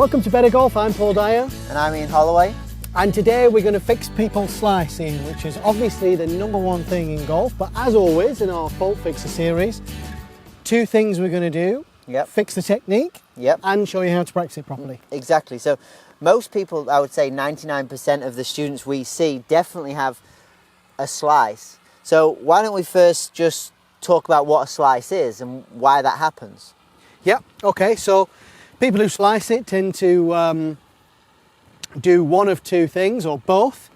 Welcome to Better Golf, I'm Paul Dyer. And I'm Holloway. And today we're going to fix people's slicing, which is obviously the number one thing in golf. But as always in our Fault Fixer series, two things we're going to do. Yep. Fix the technique and show you how to practice it properly. Exactly. So most people, I would say 99% of the students we see definitely have a slice. So why don't we first just talk about what a slice is and why that happens? Yeah, okay, so people who slice it tend to do one of two things, or both.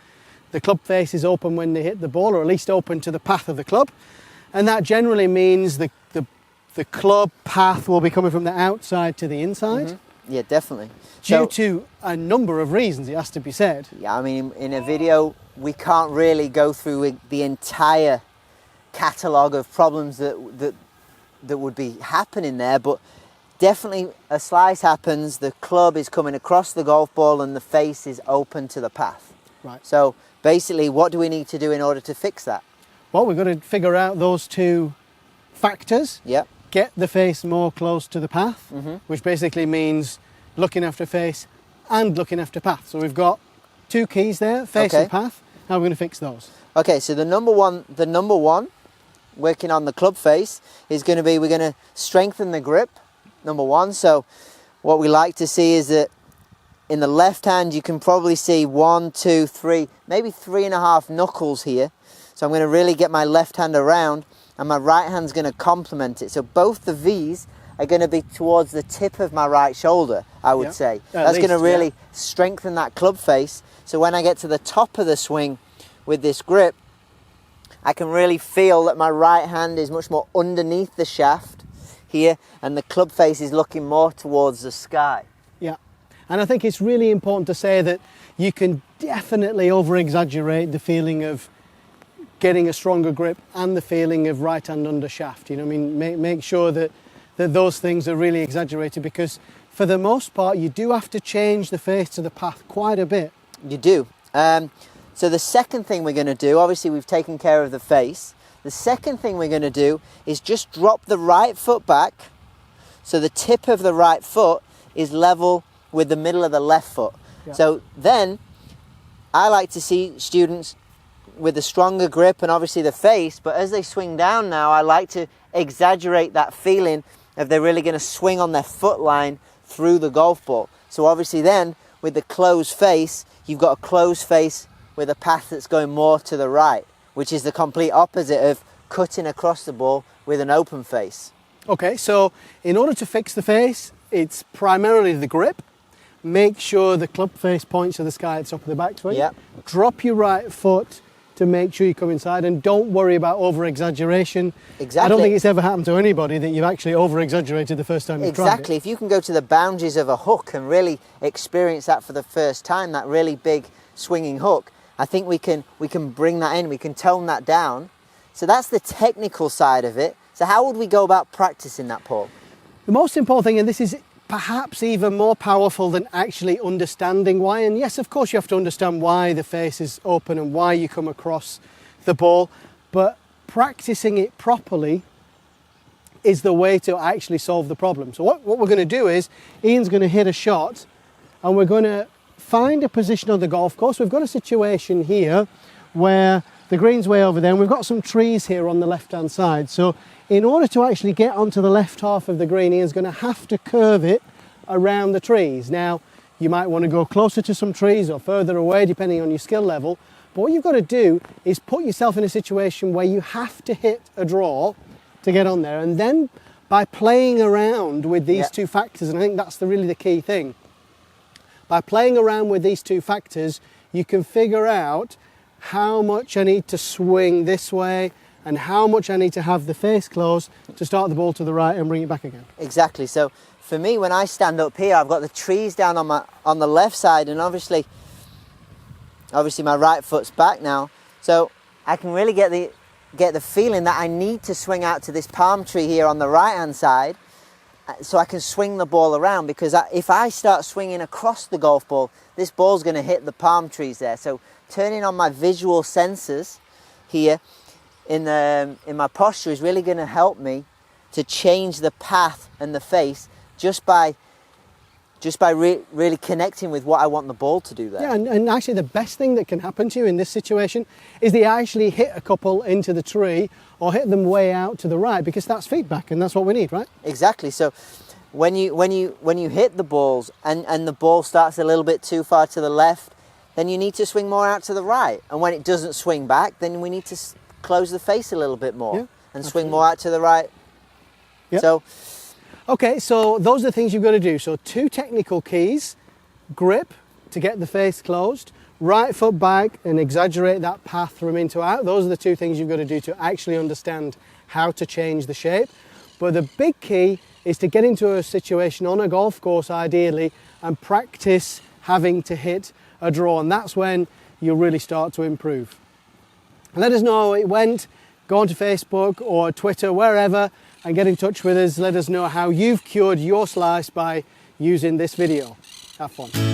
The club face is open when they hit the ball, or at least open to the path of the club. And that generally means the club path will be coming from the outside to the inside. Mm-hmm. Yeah, definitely. Due to a number of reasons, it has to be said. Yeah, I mean, in a video, we can't really go through the entire catalogue of problems that would be happening there, but definitely a slice happens, the club is coming across the golf ball and the face is open to the path. Right. So basically, what do we need to do in order to fix that? Well, we've got to figure out those two factors. Yep. Get the face more close to the path, which basically means looking after face and looking after path. So we've got two keys there, face and path. How are we going to fix those? Okay, so the number one, working on the club face, is going to be, we're going to strengthen the grip, number one. So what we like to see is that in the left hand, you can probably see 1, 2, 3, maybe 3.5 knuckles here. So I'm going to really get my left hand around, and my right hand's going to complement it. So both the V's are going to be towards the tip of my right shoulder, I would say. That's going to really strengthen that club face. So when I get to the top of the swing with this grip, I can really feel that my right hand is much more underneath the shaft here, and the club face is looking more towards the sky. Yeah, and I think it's really important to say that you can definitely over-exaggerate the feeling of getting a stronger grip and the feeling of right hand under shaft. You know, I mean, make sure that those things are really exaggerated, because for the most part you do have to change the face to the path quite a bit. You do. So the second thing we're going to do, obviously we've taken care of the face. The second thing we're going to do is just drop the right foot back, so the tip of the right foot is level with the middle of the left foot. Yeah. So then I like to see students with a stronger grip and obviously the face, but as they swing down now, I like to exaggerate that feeling of they're really going to swing on their foot line through the golf ball. So obviously then with the closed face, you've got a closed face with a path that's going more to the right, which is the complete opposite of cutting across the ball with an open face. Okay, so in order to fix the face, it's primarily the grip. Make sure the club face points to the sky at the top of the backswing. Yep. Drop your right foot to make sure you come inside, and don't worry about over-exaggeration. Exactly. I don't think it's ever happened to anybody that you've actually over-exagerated the first time you've tried it. Exactly. If you can go to the boundaries of a hook and really experience that for the first time, that really big swinging hook, I think we can bring that in, we can tone that down. So that's the technical side of it. So how would we go about practicing that, Paul? The most important thing, and this is perhaps even more powerful than actually understanding why, and yes, of course you have to understand why the face is open and why you come across the ball, but practicing it properly is the way to actually solve the problem. So what we're going to do is, Ian's going to hit a shot and we're going to find a position on the golf course. We've got a situation here where the green's way over there and we've got some trees here on the left hand side. So in order to actually get onto the left half of the green, Ian's going to have to curve it around the trees. Now, you might want to go closer to some trees or further away depending on your skill level, but what you've got to do is put yourself in a situation where you have to hit a draw to get on there, and then by playing around with these two factors, and I think that's really the key thing, by playing around with these two factors, you can figure out how much I need to swing this way and how much I need to have the face closed to start the ball to the right and bring it back again. Exactly. So for me, when I stand up here, I've got the trees down on the left side, and obviously my right foot's back now. So I can really get the feeling that I need to swing out to this palm tree here on the right hand side, so I can swing the ball around, because if I start swinging across the golf ball, this ball's going to hit the palm trees there. So turning on my visual sensors here in my posture is really going to help me to change the path and the face just by just by really connecting with what I want the ball to do there. Yeah, and actually the best thing that can happen to you in this situation is that you actually hit a couple into the tree or hit them way out to the right, because that's feedback and that's what we need, right? Exactly. So when you hit the balls and the ball starts a little bit too far to the left, then you need to swing more out to the right. And when it doesn't swing back, then we need to close the face a little bit more and swing more out to the right. Yep. So, okay, so those are the things you've got to do. So 2 technical keys: grip to get the face closed, right foot back and exaggerate that path from in to out. Those are the 2 things you've got to do to actually understand how to change the shape. But the big key is to get into a situation on a golf course ideally and practice having to hit a draw, and that's when you'll really start to improve. Let us know how it went. Go onto Facebook or Twitter, wherever, and get in touch with us. Let us know how you've cured your slice by using this video. Have fun.